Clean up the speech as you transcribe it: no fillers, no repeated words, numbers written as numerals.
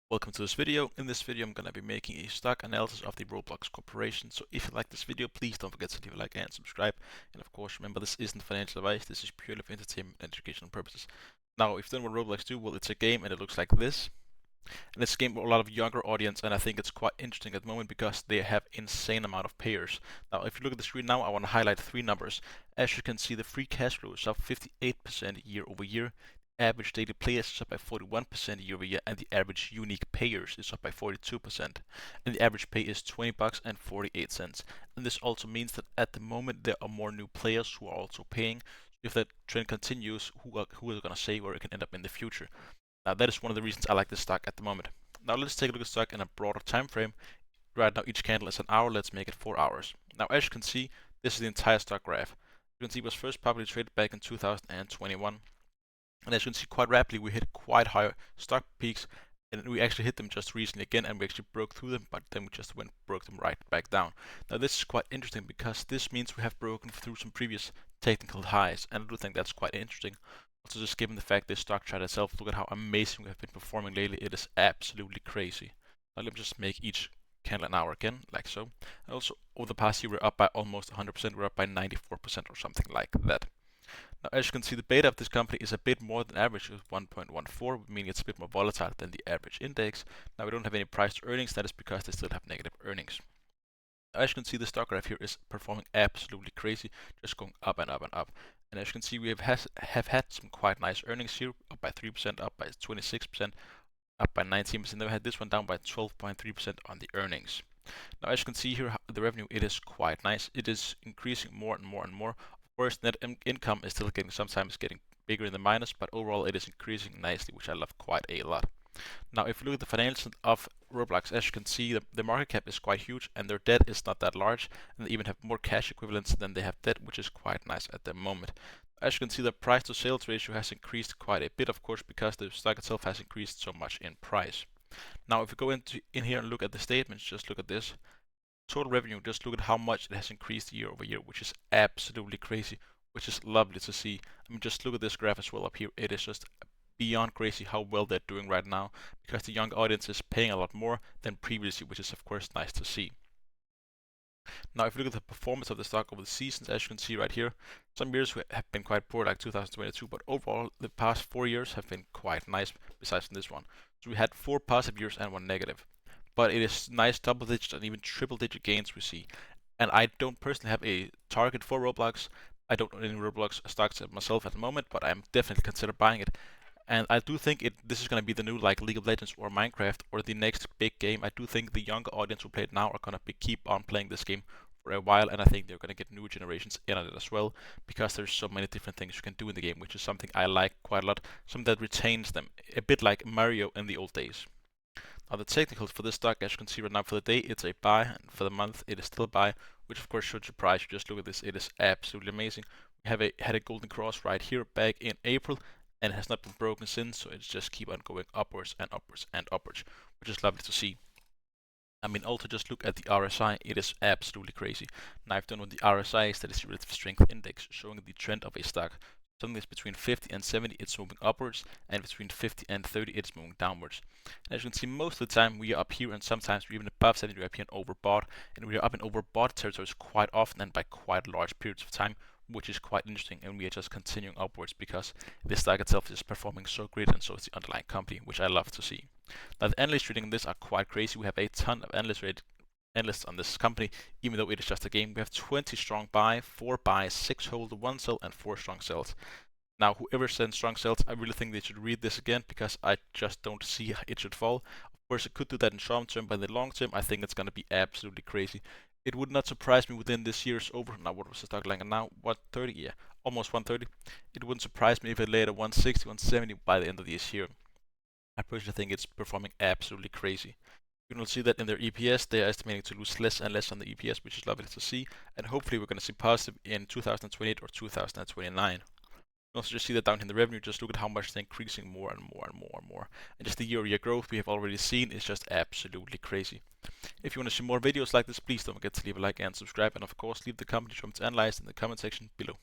Welcome to this video. In this video, I'm going to be making a stock analysis of the Roblox Corporation. So if you like this video, please don't forget to leave a like and subscribe. And of course, remember this isn't financial advice. This is purely for entertainment and educational purposes. Now, if you don't know what Roblox do, well, it's a game and it looks like this. And it's a game for a lot of younger audience, and I think it's quite interesting at the moment because they have insane amount of payers. Now, if you look at the screen now, I want to highlight three numbers. As you can see, the free cash flow is up 58% year over year. Average daily players is up by 41% year over year, and the average unique payers is up by 42%. And the average pay is $20 and 48 cents. And this also means that at the moment there are more new players who are also paying. If that trend continues, who is going to say where it can end up in the future? Now that is one of the reasons I like this stock at the moment. Now let's take a look at stock in a broader time frame. Right now each candle is an hour. Let's make it 4 hours. Now as you can see, this is the entire stock graph. You can see it was first publicly traded back in 2021. And as you can see, quite rapidly we hit quite high stock peaks, and we actually hit them just recently again, and we actually broke through them, but then we just broke them right back down. Now this is quite interesting because this means we have broken through some previous technical highs, and I do think that's quite interesting. Also, just given the fact this stock chart itself, look at how amazing we have been performing lately. It is absolutely crazy. Now let me just make each candle an hour again, like so. And also over the past year we're up by almost 100%. We're up by 94% or something like that. Now, as you can see, the beta of this company is a bit more than average, with 1.14, meaning it's a bit more volatile than the average index. Now, we don't have any price to earnings. That is because they still have negative earnings. Now, as you can see, the stock graph here is performing absolutely crazy, just going up and up and up. And as you can see, we have had some quite nice earnings here, up by 3%, up by 26%, up by 19%. Then we had this one down by 12.3% on the earnings. Now, as you can see here, the revenue, it is quite nice. It is increasing more and more and more. Of course, net income is still sometimes getting bigger in the minus, but overall it is increasing nicely, which I love quite a lot. Now, if you look at the financials of Roblox, as you can see, the market cap is quite huge, and their debt is not that large, and they even have more cash equivalents than they have debt, which is quite nice at the moment. As you can see, the price to sales ratio has increased quite a bit, of course, because the stock itself has increased so much in price. Now, if we go in here and look at the statements, just look at this. Total revenue, just look at how much it has increased year over year, which is absolutely crazy, which is lovely to see. I mean, just look at this graph as well up here. It is just beyond crazy how well they're doing right now, because the young audience is paying a lot more than previously, which is of course nice to see. Now, if you look at the performance of the stock over the seasons, as you can see right here, some years have been quite poor, like 2022, but overall, the past 4 years have been quite nice, besides from this one. So we had 4 positive years and 1 negative. But it is nice double-digit and even triple-digit gains we see. And I don't personally have a target for Roblox. I don't own any Roblox stocks myself at the moment, but I'm definitely consider buying it. And I do think this is going to be the new like League of Legends or Minecraft or the next big game. I do think the younger audience who play it now are going to keep on playing this game for a while, and I think they're going to get new generations in on it as well, because there's so many different things you can do in the game, which is something I like quite a lot, something that retains them, a bit like Mario in the old days. Now the technicals for this stock, as you can see right now, for the day it's a buy, and for the month it is still a buy, which of course should surprise you. Just look at this, it is absolutely amazing. We have had a golden cross right here back in April, and it has not been broken since, so it's just keep on going upwards and upwards and upwards, which is lovely to see. I mean, also just look at the RSI, it is absolutely crazy. Now I've done what the RSI is, that is the relative strength index, showing the trend of a stock. Something that's between 50 and 70, it's moving upwards, and between 50 and 30, it's moving downwards. And as you can see, most of the time we are up here, and sometimes we're even above 70, we're up here in overbought, and we are up in overbought territories quite often and by quite large periods of time, which is quite interesting, and we are just continuing upwards because this stock itself is performing so great, and so is the underlying company, which I love to see. Now the analysts trading this are quite crazy. We have a ton of analysts on this company, even though it is just a game. We have 20 strong buy, 4 buys, 6 hold, 1 sell, and 4 strong sells. Now, whoever sends strong sells, I really think they should read this again, because I just don't see it should fall. Of course, it could do that in short term, but in the long term, I think it's going to be absolutely crazy. It would not surprise me within this year's over. Now, what was the stock like? And now, 130? Yeah, almost 130. It wouldn't surprise me if it later 160, 170 by the end of this year. I personally think it's performing absolutely crazy. You can see that in their EPS, they are estimating to lose less and less on the EPS, which is lovely to see. And hopefully we're going to see positive in 2028 or 2029. You can also just see that down in the revenue, just look at how much they're increasing more and more and more and more. And just the year-over-year growth we have already seen is just absolutely crazy. If you want to see more videos like this, please don't forget to leave a like and subscribe. And of course, leave the company comments analyzed in the comment section below.